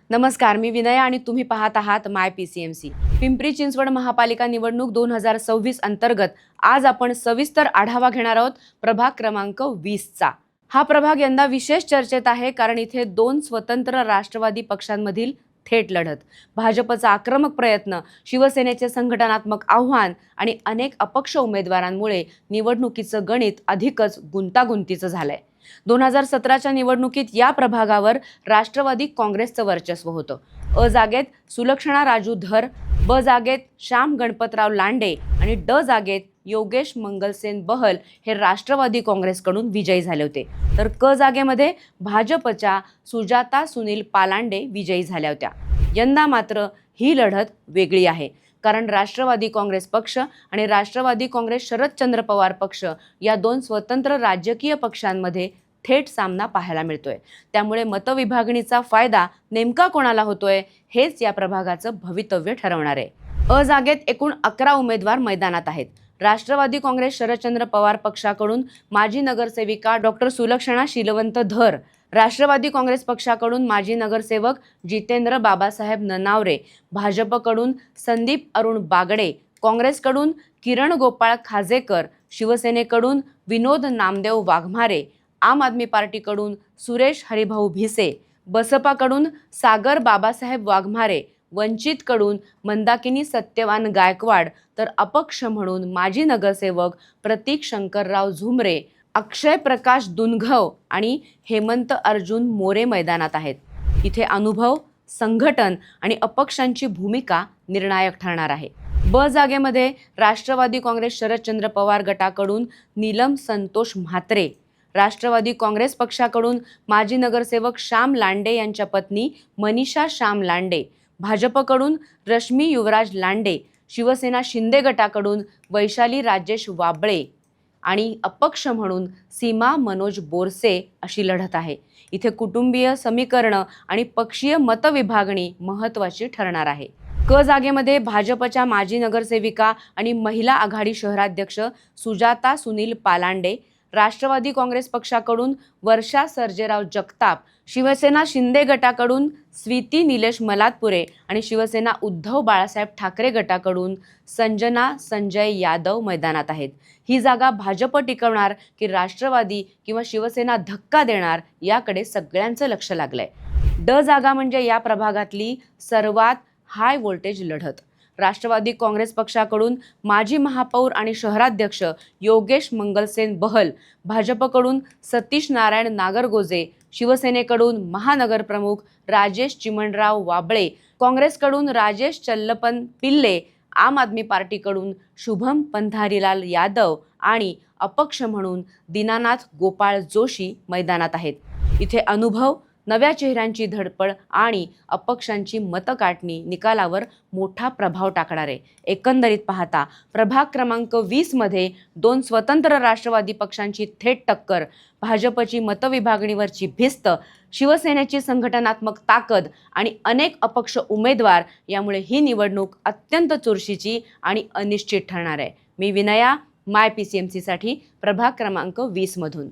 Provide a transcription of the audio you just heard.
नमस्कार, मी विनया आणि तुम्ही पाहत आहात माय PCMC. पिंपरी चिंचवड महापालिका निवडणूक 2026 अंतर्गत आज आपण सविस्तर आढावा घेणार आहोत प्रभाग क्रमांक 20 चा. हा प्रभाग यंदा विशेष चर्चेत आहे कारण इथे दोन स्वतंत्र राष्ट्रवादी पक्षांमधील थेट लढत, भाजपचा आक्रमक प्रयत्न, शिवसेनेचे संघटनात्मक आव्हान आणि अनेक अपक्ष उमेदवारांमुळे निवडणुकीचं गणित अधिकच गुंतागुंतीचं झालंय. 2017च्या निवडणुकीत या प्रभागावर राष्ट्रवादी काँग्रेसचं वर्चस्व होतं. अ जागेत सुलक्षणा राजू धर, ब जागेत श्याम गणपतराव लांडे आणि ड जागेत योगेश मंगलसेन बहल हे राष्ट्रवादी काँग्रेसकडून विजयी झाले होते. तर क जागेमध्ये भाजपच्या सुजाता सुनील पालांडे विजयी झाल्या होत्या. यंदा मात्र ही लढत वेगळी आहे कारण राष्ट्रवादी काँग्रेस पक्ष आणि राष्ट्रवादी काँग्रेस शरदचंद्र पवार पक्ष या दोन स्वतंत्र राजकीय पक्षांमध्ये थेट सामना पाहायला मिळतोय. त्यामुळे मतविभागणीचा फायदा नेमका कोणाला होतोय हेच या प्रभागाचं भवितव्य ठरवणार आहे. अ जागेत एकूण 11 उमेदवार मैदानात आहेत. राष्ट्रवादी काँग्रेस शरदचंद्र पवार पक्षाकडून माजी नगरसेविका डॉक्टर सुलक्षणा शीलवंत धर, राष्ट्रवादी काँग्रेस पक्षाकडून माजी नगरसेवक जितेंद्र बाबासाहेब ननावरे, भाजपकडून संदीप अरुण बागडे, काँग्रेसकडून किरण गोपाळ खाजेकर, शिवसेनेकडून विनोद नामदेव वाघमारे, आम आदमी पार्टीकडून सुरेश हरिभाऊ भिसे, बसपाकडून सागर बाबासाहेब वाघमारे, वंचितकडून मंदाकिनी सत्यवान गायकवाड, तर अपक्ष म्हणून माजी नगरसेवक प्रतीक शंकरराव झुमरे, अक्षय प्रकाश दुनघव आणि हेमंत अर्जुन मोरे मैदानात आहेत. इथे अनुभव, संघटन आणि अपक्षांची भूमिका निर्णायक ठरणार आहे. ब जागेमध्ये राष्ट्रवादी काँग्रेस शरदचंद्र पवार गटाकडून नीलम संतोष म्हात्रे, राष्ट्रवादी काँग्रेस पक्षाकडून माजी नगरसेवक श्याम लांडे यांच्या पत्नी मनीषा श्याम लांडे, भाजपकडून रश्मी युवराज लांडे, शिवसेना शिंदे गटाकडून वैशाली राजेश वाबळे आणि अपक्ष म्हणून सीमा मनोज बोरसे अशी लढत आहे. इथे कुटुंबीय समीकरण आणि पक्षीय मतविभागणी महत्त्वाची ठरणार आहे. क जागेमध्ये भाजपच्या माजी नगरसेविका आणि महिला आघाडी शहराध्यक्ष सुजाता सुनील पालांडे, राष्ट्रवादी काँग्रेस पक्षाकडून वर्षा सर्जेराव जगताप, शिवसेना शिंदे गटाकडून स्वीती निलेश मलातपुरे आणि शिवसेना उद्धव बाळासाहेब ठाकरे गटाकडून संजना संजय यादव मैदानात आहेत. ही जागा भाजप टिकवणार की राष्ट्रवादी किंवा शिवसेना धक्का देणार याकडे सगळ्यांचं लक्ष लागलंय. ड जागा म्हणजे या प्रभागातली सर्वात हाय व्होल्टेज लढत. राष्ट्रवादी काँग्रेस पक्षाकडून माजी महापौर आणि शहराध्यक्ष योगेश मंगलसेन बहल, भाजपकडून सतीश नारायण नागरगोजे, शिवसेनेकडून महानगरप्रमुख राजेश चिमणराव वाबळे, काँग्रेसकडून राजेश चल्लपन पिल्ले, आम आदमी पार्टीकडून शुभम पंधारीलाल यादव आणि अपक्ष म्हणून दीनानाथ गोपाळ जोशी मैदानात आहेत. इथे अनुभव, नव्या चेहऱ्यांची धडपड आणि अपक्षांची मतकाटणी निकालावर मोठा प्रभाव टाकणार आहे. एकंदरीत पाहता प्रभाग क्रमांक 20 मध्ये दोन स्वतंत्र राष्ट्रवादी पक्षांची थेट टक्कर, भाजपची मतविभागणीवरची भिस्त, शिवसेनेची संघटनात्मक ताकद आणि अनेक अपक्ष उमेदवार यामुळे ही निवडणूक अत्यंत चुरशीची आणि अनिश्चित ठरणार आहे. मी विनया, माय PCMC साठी प्रभाग क्रमांक 20 मधून.